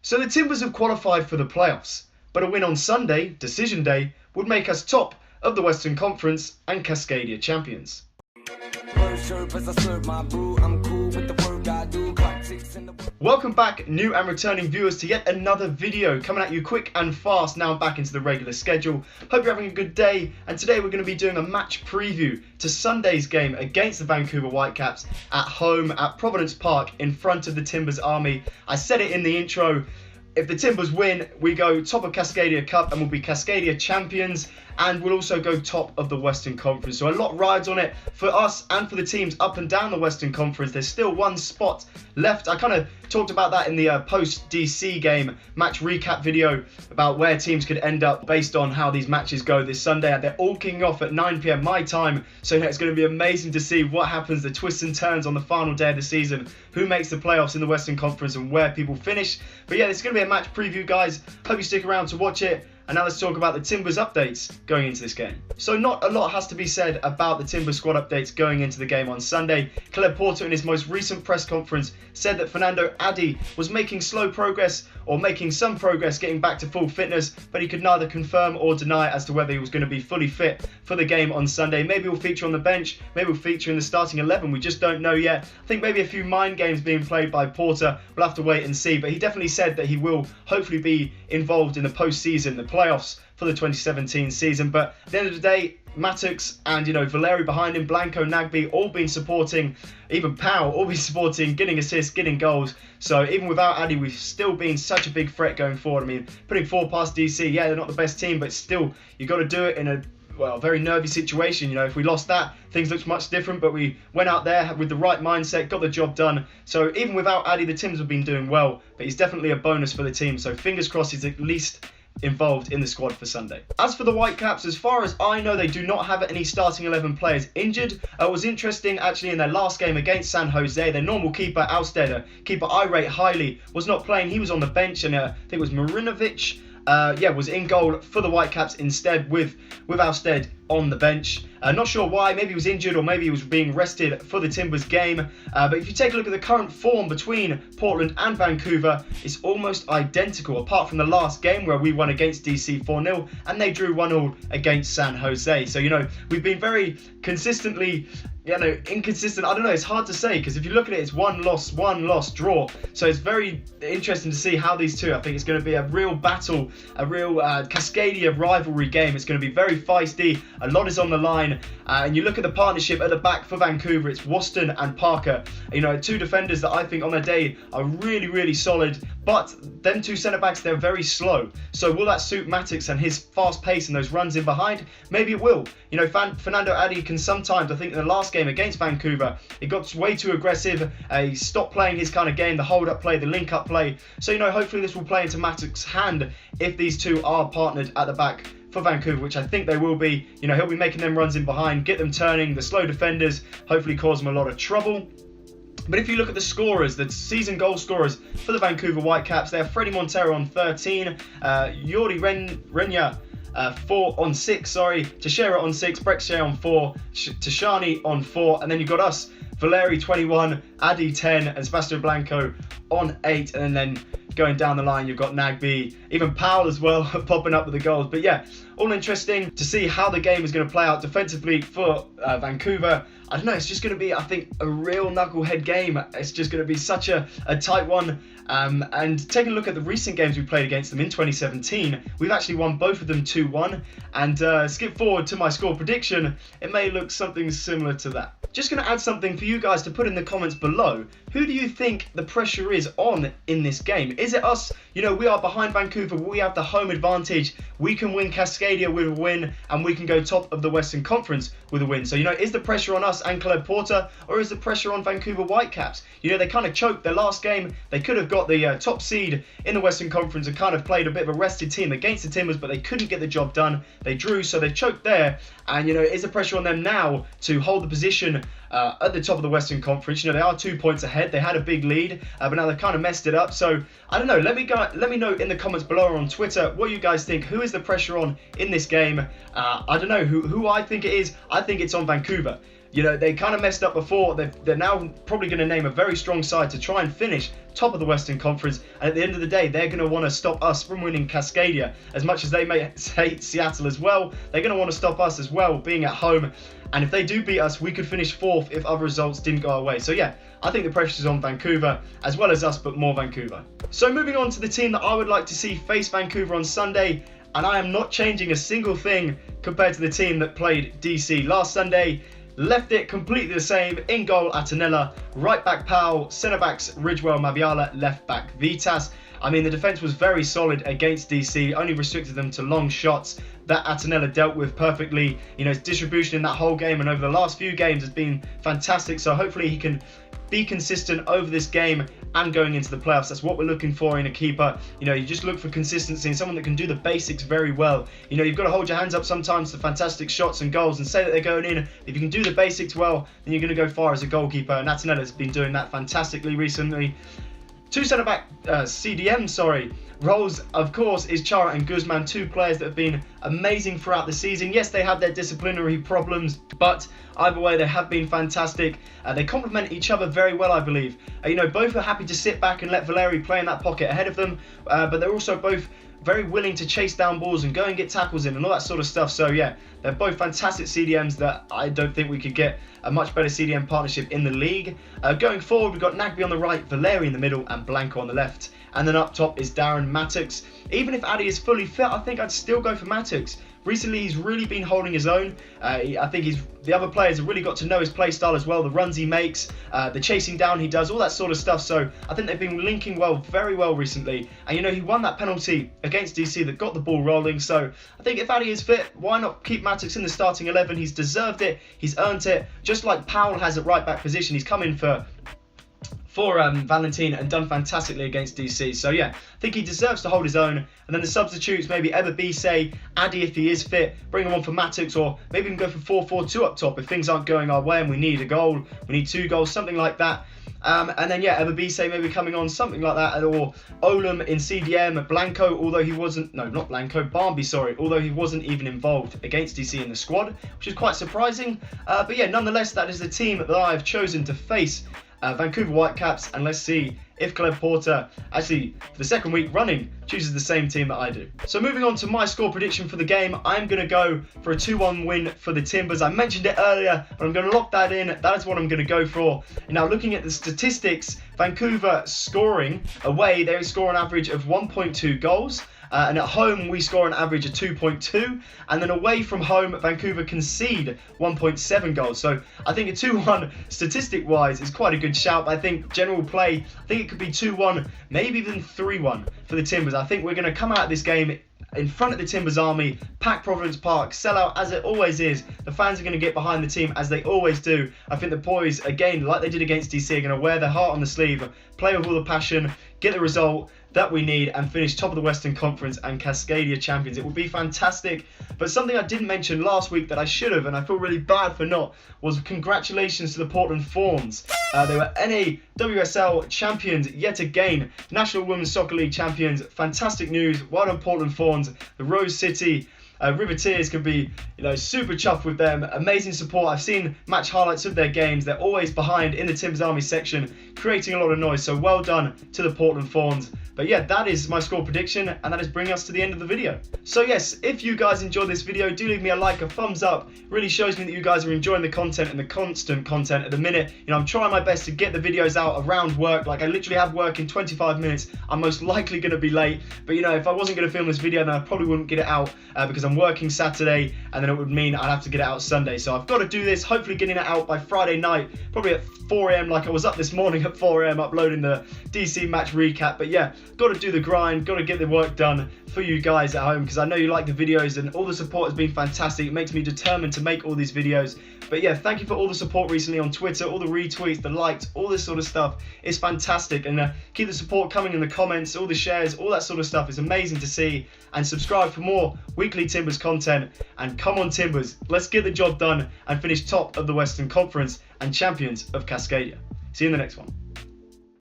So the Timbers have qualified for the playoffs, but a win on Sunday, decision day, would make us top of the Western Conference and Cascadia champions. Welcome back, new and returning viewers, to yet another video coming at you quick and fast. Now I'm back into the regular schedule. Hope you're having a good day, and today we're going to be doing a match preview to Sunday's game against the Vancouver Whitecaps at home at Providence Park in front of the Timbers Army. I said it in the intro. If the Timbers win, we go top of Cascadia Cup and we'll be Cascadia champions, and we'll also go top of the Western Conference. So a lot rides on it for us and for the teams up and down the Western Conference. There's still one spot left. I kind of talked about that in the post-DC game match recap video about where teams could end up based on how these matches go this Sunday. They're all kicking off at 9 PM my time, so it's going to be amazing to see what happens, the twists and turns on the final day of the season, who makes the playoffs in the Western Conference and where people finish. But yeah, it's going to be a match preview, guys. Hope you stick around to watch it. And now let's talk about the Timbers updates going into this game. So not a lot has to be said about the Timbers squad updates going into the game on Sunday. Caleb Porter in his most recent press conference said that Fernando Adi was making slow progress, or making some progress getting back to full fitness, but he could neither confirm or deny as to whether he was going to be fully fit for the game on Sunday. Maybe he'll feature on the bench, maybe he'll feature in the starting 11, we just don't know yet. I think maybe a few mind games being played by Porter, we'll have to wait and see, but he definitely said that he will hopefully be involved in the postseason, the playoffs for the 2017 season. But at the end of the day, Matux and, Valeri behind him, Blanco, Nagbe, all been supporting, even Powell, all been supporting, getting assists, getting goals. So even without Addy, we've still been such a big threat going forward. I mean, putting 4 past DC, yeah, they're not the best team, but still, you got to do it in a very nervy situation. If we lost that, things looked much different, but we went out there with the right mindset, got the job done. So even without Addy, the Timbers have been doing well, but he's definitely a bonus for the team. So fingers crossed he's at least involved in the squad for Sunday. As for the Whitecaps, as far as I know, they do not have any starting 11 players injured. It was interesting actually in their last game against San Jose, their normal keeper Alstead, keeper I rate highly, was not playing. He was on the bench, and I think it was Marinovic was in goal for the Whitecaps instead with Alstead on the bench. Not sure why, maybe he was injured or maybe he was being rested for the Timbers game. But if you take a look at the current form between Portland and Vancouver, it's almost identical, apart from the last game where we won against DC 4-0 and they drew 1-1 against San Jose. So, we've been very consistently inconsistent. I don't know, it's hard to say, because if you look at it, it's one loss, draw. So it's very interesting to see how these two, I think it's going to be a real battle, a real Cascadia rivalry game. It's going to be very feisty, a lot is on the line. And you look at the partnership at the back for Vancouver, it's Waston and Parker. Two defenders that I think on their day are really, really solid. But them two centre-backs, they're very slow. So will that suit Matix and his fast pace and those runs in behind? Maybe it will. Fernando Adi can sometimes, I think in the last game against Vancouver, it got way too aggressive. He stopped playing his kind of game, the hold-up play, the link-up play. So, hopefully this will play into Matix's hand if these two are partnered at the back for Vancouver, which I think they will be. He'll be making them runs in behind, get them turning, the slow defenders, hopefully cause them a lot of trouble. But if you look at the scorers, the season goal scorers for the Vancouver Whitecaps, they have Freddie Montero on 13, Yori Renya 4 on 6, Teixeira on 6, Brexia on 4, Tashani on 4, and then you've got us, Valeri 21, Adi 10, and Sebastian Blanco on 8, and then going down the line, you've got Nagbe, even Powell as well, popping up with the goals. But yeah, all interesting to see how the game is going to play out defensively for Vancouver. I don't know, it's just going to be, I think, a real knucklehead game. It's just going to be such a tight one. And taking a look at the recent games we played against them in 2017, we've actually won both of them 2-1. And skip forward to my score prediction, it may look something similar to that. Just going to add something for you guys to put in the comments below. Who do you think the pressure is on in this game? Is it us? We are behind Vancouver, we have the home advantage, we can win Cascadia with a win, and we can go top of the Western Conference with a win. So, is the pressure on us and Caleb Porter, or is the pressure on Vancouver Whitecaps? They kind of choked their last game. They could have got the top seed in the Western Conference and kind of played a bit of a rested team against the Timbers, but they couldn't get the job done. They drew, so they choked there. And, is the pressure on them now to hold the position at the top of the Western Conference? They are 2 points ahead. They had a big lead, but now they've kind of messed it up. So I don't know. Let me know in the comments below or on Twitter what you guys think. Who is the pressure on in this game? I don't know who I think it is. I think it's on Vancouver. They kind of messed up before. They're now probably going to name a very strong side to try and finish top of the Western Conference, and at the end of the day, they're going to want to stop us from winning Cascadia. As much as they may hate Seattle as well, they're going to want to stop us as well, being at home. And if they do beat us, we could finish 4th if other results didn't go our way. So yeah, I think the pressure's on Vancouver, as well as us, but more Vancouver. So moving on to the team that I would like to see face Vancouver on Sunday, and I am not changing a single thing compared to the team that played DC last Sunday. Left it completely the same. In goal, Atanella. Right back, Powell. Centre backs, Ridgewell, Mabiala. Left back, Vitas. I mean, the defence was very solid against DC, only restricted them to long shots that Atanella dealt with perfectly. You know, his distribution in that whole game and over the last few games has been fantastic, so hopefully he can be consistent over this game and going into the playoffs. That's what we're looking for in a keeper. You know, you just look for consistency and someone that can do the basics very well. You know, you've got to hold your hands up sometimes to fantastic shots and goals and say that they're going in. If you can do the basics well, then you're going to go far as a goalkeeper, and Atanella has been doing that fantastically recently. Two centre-back CDM roles, of course, is Chara and Guzman, two players that have been amazing throughout the season. Yes, they had their disciplinary problems, but either way, they have been fantastic. They complement each other very well, I believe. You know, both are happy to sit back and let Valeri play in that pocket ahead of them, but they're also both very willing to chase down balls and go and get tackles in and all that sort of stuff. So yeah, they're both fantastic CDMs that I don't think we could get a much better CDM partnership in the league. Going forward, we've got Nagby on the right, Valeri in the middle, and Blanco on the left. And then up top is Darren Mattocks. Even if Addy is fully fit, I think I'd still go for Mattocks. Recently, he's really been holding his own. I think the other players have really got to know his play style as well, the runs he makes, the chasing down he does, all that sort of stuff. So I think they've been linking very well recently. And you know, he won that penalty against DC that got the ball rolling. So I think if Addy is fit, why not keep Mattocks in the starting 11? He's deserved it, he's earned it. Just like Powell has at right back position, he's come in for Valentin and done fantastically against DC. So yeah, I think he deserves to hold his own. And then the substitutes, maybe Ebabisse, Addy if he is fit, bring him on for Mattocks, or maybe even go for 4-4-2 up top if things aren't going our way and we need a goal, we need 2 goals, something like that. And then yeah, Ebabisse maybe coming on, something like that, or Olam in CDM, Blanco, although he wasn't, no, not Blanco, Barmby, sorry, although he wasn't even involved against DC in the squad, which is quite surprising. But yeah, nonetheless, that is the team that I've chosen to face Vancouver Whitecaps, and let's see if Caleb Porter, actually for the second week running, chooses the same team that I do. So moving on to my score prediction for the game, I'm going to go for a 2-1 win for the Timbers. I mentioned it earlier, but I'm going to lock that in. That is what I'm going to go for. Now looking at the statistics, Vancouver scoring away, they score an average of 1.2 goals. And at home, we score an average of 2.2. And then away from home, Vancouver concede 1.7 goals. So I think a 2-1 statistic-wise is quite a good shout. But I think general play, I think it could be 2-1, maybe even 3-1 for the Timbers. I think we're going to come out of this game in front of the Timbers army, pack Providence Park, sell out as it always is. The fans are going to get behind the team as they always do. I think the boys, again, like they did against DC, are going to wear their heart on the sleeve, play with all the passion, get the result that we need, and finish top of the Western Conference and Cascadia champions. It would be fantastic. But something I didn't mention last week that I should have, and I feel really bad for not, was congratulations to the Portland Thorns. They were NAWSL champions yet again, National Women's Soccer League champions. Fantastic news. Well done, Portland Thorns. The Rose City Riveteers can be, super chuffed with them. Amazing support. I've seen match highlights of their games. They're always behind in the Timbers Army section, creating a lot of noise. So well done to the Portland Thorns. But yeah, that is my score prediction, and that is bringing us to the end of the video. So yes, if you guys enjoyed this video, do leave me a like, a thumbs up. It really shows me that you guys are enjoying the content and the constant content at the minute. I'm trying my best to get the videos out around work. Like, I literally have work in 25 minutes. I'm most likely going to be late. But if I wasn't going to film this video, then I probably wouldn't get it out because I'm working Saturday, and then it would mean I'd have to get it out Sunday. So I've got to do this, hopefully getting it out by Friday night, probably at 4 AM, like I was up this morning at 4 AM uploading the DC match recap. But yeah, got to do the grind, got to get the work done for you guys at home, because I know you like the videos and all the support has been fantastic. It makes me determined to make all these videos. But yeah, thank you for all the support recently on Twitter, all the retweets, the likes, all this sort of stuff. It's fantastic, and keep the support coming in the comments, all the shares, all that sort of stuff. It's amazing to see. And subscribe for more weekly Timbers content, and come on Timbers, let's get the job done and finish top of the Western Conference and champions of Cascadia. See you in the next one.